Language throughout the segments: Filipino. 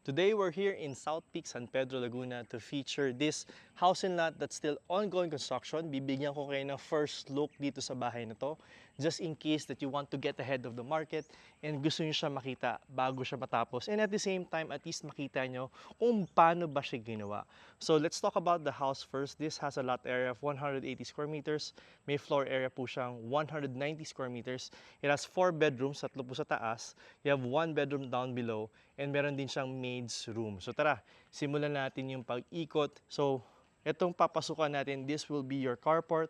Today we're here in South Peak, San Pedro, Laguna to feature this house and lot that's still ongoing construction. Bibigyan ko kayo ng first look dito sa bahay na to just in case that you want to get ahead of the market and gusto nyo siya makita bago siya matapos. And at the same time, at least makita nyo kung paano ba siya ginawa. So let's talk about the house first. This has a lot area of 180 square meters. May floor area po siyang 190 square meters. It has 4 bedrooms, 3 po sa taas. You have 1 bedroom down below. And meron din siyang maid's room. So tara, simulan natin yung pag-ikot. So itong papasukan natin, this will be your carport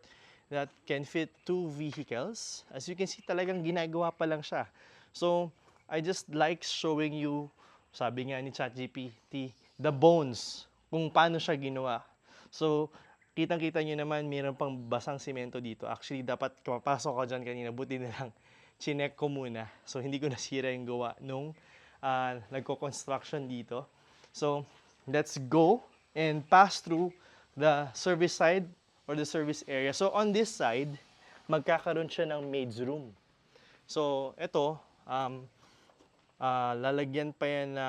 that can fit 2 vehicles. As you can see, talagang ginagawa pa lang siya. So I just like showing you, sabi nga ni ChatGPT, the bones, kung paano siya ginawa. So kitang-kita nyo naman, mayroon pang basang simento dito. Actually, dapat kapapasok ko dyan kanina, buti na lang chinek ko muna. So hindi ko nasira yung gawa nung nagko-construction dito. So, let's go and pass through the service side or the service area. So, on this side, magkakaroon siya ng maid's room. So, ito, lalagyan pa yan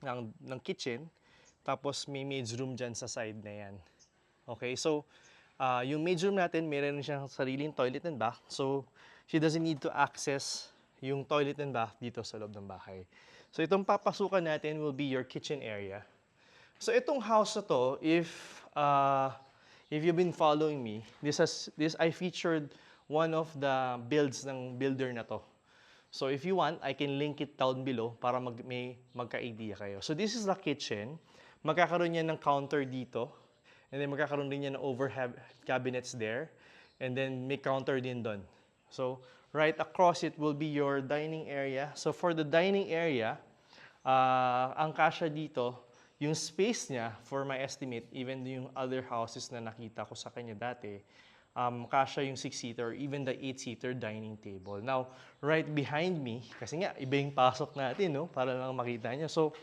ng kitchen. Tapos, may maid's room dyan sa side na yan. Okay, so, yung maid's room natin, meron siyang sariling toilet and bath. So, she doesn't need to access yung toilet and bath dito sa loob ng bahay. So itong papasukan natin will be your kitchen area. So itong house na to, if you've been following me, I featured one of the builds ng builder na to. So if you want, I can link it down below para may magka-idea kayo. So this is the kitchen. Magkakaroon niya ng counter dito. And then magkakaroon din niya ng overhead cabinets there. And then may counter din doon. So right across it will be your dining area. So for the dining area, ang kasya dito, yung space niya, for my estimate, even yung other houses na nakita ko sa kanya dati, kasya yung 6-seater or even the 8-seater dining table. Now, right behind me, kasi nga, iba yung pasok natin, no? Para lang makita niyo. So,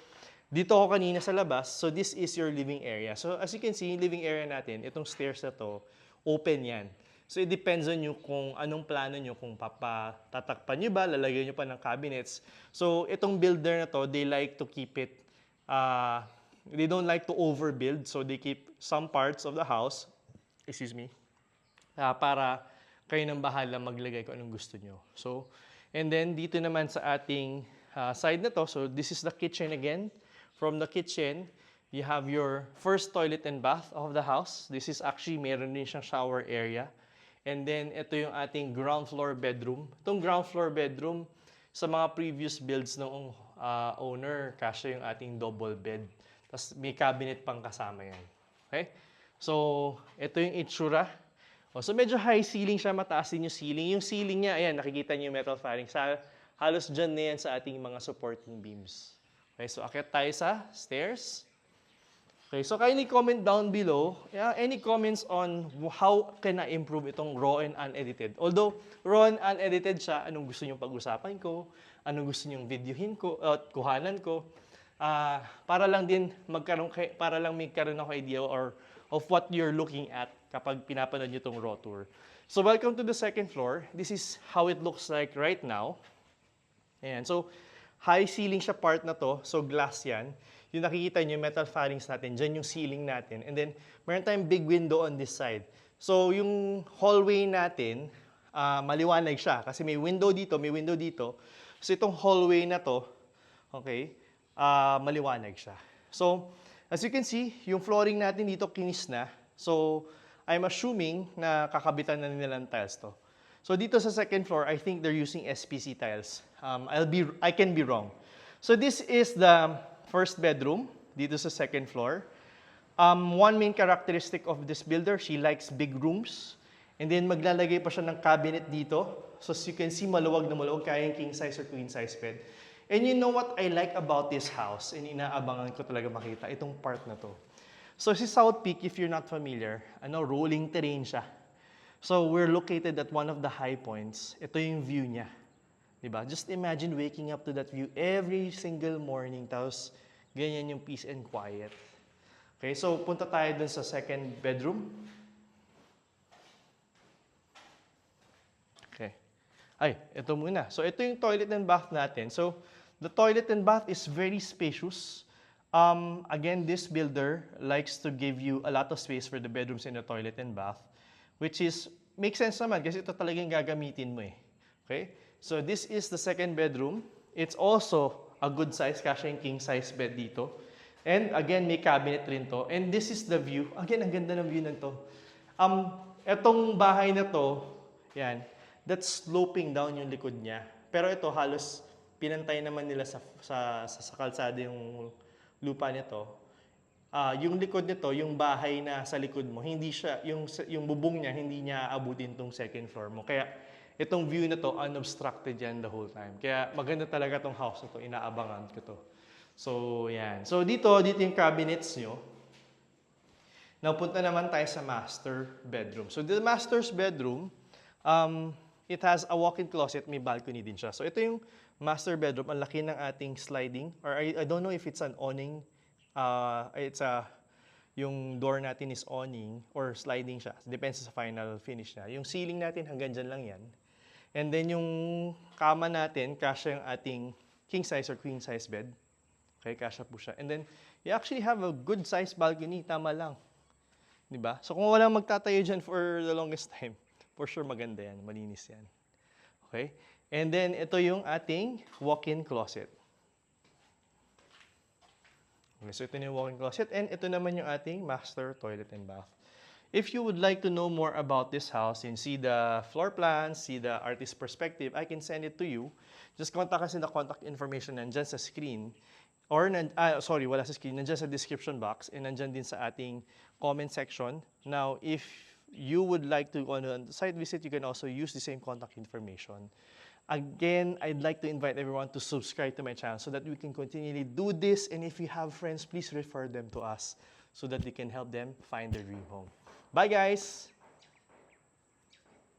dito ako kanina sa labas. So, this is your living area. So, as you can see, yung living area natin, itong stairs na to, open yan. So it depends on you kung anong plano nyo, kung tatakpan nyo ba, lalagyan nyo pa ng cabinets. So itong builder na to, they like to keep it, they don't like to overbuild. So they keep some parts of the house, para kayo nang bahala maglagay kung anong gusto nyo. So, and then dito naman sa ating side na to, so this is the kitchen again. From the kitchen, you have your first toilet and bath of the house. This is actually, meron din siyang shower area. And then, ito yung ating ground floor bedroom. Itong ground floor bedroom, sa mga previous builds ng owner, kasya yung ating double bed. Tapos may cabinet pang kasama yan. Okay? So, ito yung itsura. So, medyo high ceiling siya, mataas din yung ceiling. Yung ceiling niya, ayan, nakikita niyo yung metal fairing. Halos dyan na yan sa ating mga supporting beams. Okay, so akyat tayo sa stairs. Okay, so kindly comment down below, any comments on how can I improve itong raw and unedited. Although raw and unedited siya, anong gusto nyong pag-usapan ko, anong gusto nyong videohin ko, kuhanan ko, para lang din para lang magkaroon ako idea or of what you're looking at kapag pinapanood nyo itong raw tour. So welcome to the second floor. This is how it looks like right now. Ayan, so high ceiling siya part na to, so glass yan. Yung nakikita nyo, yung metal fairings natin, dyan yung ceiling natin. And then, meron tayong big window on this side. So, yung hallway natin, maliwanag siya. Kasi may window dito, may window dito. So, itong hallway na to, okay, maliwanag siya. So, as you can see, yung flooring natin dito kinis na. So, I'm assuming na kakabitan na nila ng tiles to. So, dito sa second floor, I think they're using SPC tiles. I can be wrong. So, this is the first bedroom dito sa second floor. One main characteristic of this builder, she likes big rooms. And then maglalagay pa siya ng cabinet dito. So as you can see, maluwag na maluwag, kayang king size or queen size bed. And you know what I like about this house, and inaabangan ko talaga makita, itong part na to. So si South Peak, if you're not familiar, rolling terrain siya. So we're located at one of the high points. Ito yung view niya. Diba? Just imagine waking up to that view every single morning, tapos ganyan yung peace and quiet. Okay, so punta tayo dun sa second bedroom. Okay. Ay, ito muna. So ito yung toilet and bath natin. So The toilet and bath is very spacious. Again, this builder likes to give you a lot of space for the bedrooms and the toilet and bath, which is, makes sense naman kasi ito talagang gagamitin mo eh. Okay? So this is the second bedroom. It's also a good size, kasha yung king size bed dito. And again, may cabinet rin to. And this is the view. Again, ang ganda ng view ng to. Etong bahay na to, yan, that's sloping down yung likod niya. Pero ito halos pinantay naman nila sa kalsada yung lupa nito. Yung likod nito, yung bahay na sa likod mo, hindi siya, yung bubong niya, hindi niya aabutin tong second floor mo. Kaya itong view na to, unobstructed yan the whole time. Kaya maganda talaga tong house na to, inaabangan ko to. So, yan. So, dito yung cabinets nyo. Now, punta naman tayo sa master bedroom. So, the master's bedroom, it has a walk-in closet, may balcony din siya. So, ito yung master bedroom. Ang laki ng ating sliding, or I don't know if it's an awning, yung door natin is awning or sliding siya. Depends sa final finish niya. Yung ceiling natin hanggang dyan lang yan. And then yung kama natin, kasya yung ating king size or queen size bed. Okay, kasya po siya. And then, you actually have a good size balcony, tama lang. Diba? So kung walang magtatayo dyan for the longest time, for sure maganda yan, malinis yan. Okay? And then, ito yung ating walk-in closet. Okay, so ito na yung walk-in closet. And ito naman yung ating master toilet and bath. If you would like to know more about this house and see the floor plans, see the artist perspective, I can send it to you. Just contact us in the contact information nandyan sa screen. Or, wala sa screen, nandyan sa description box and nandyan din sa ating comment section. Now, if you would like to go on a site visit, you can also use the same contact information. Again, I'd like to invite everyone to subscribe to my channel so that we can continually do this. And if you have friends, please refer them to us so that we can help them find their dream home. Bye, guys!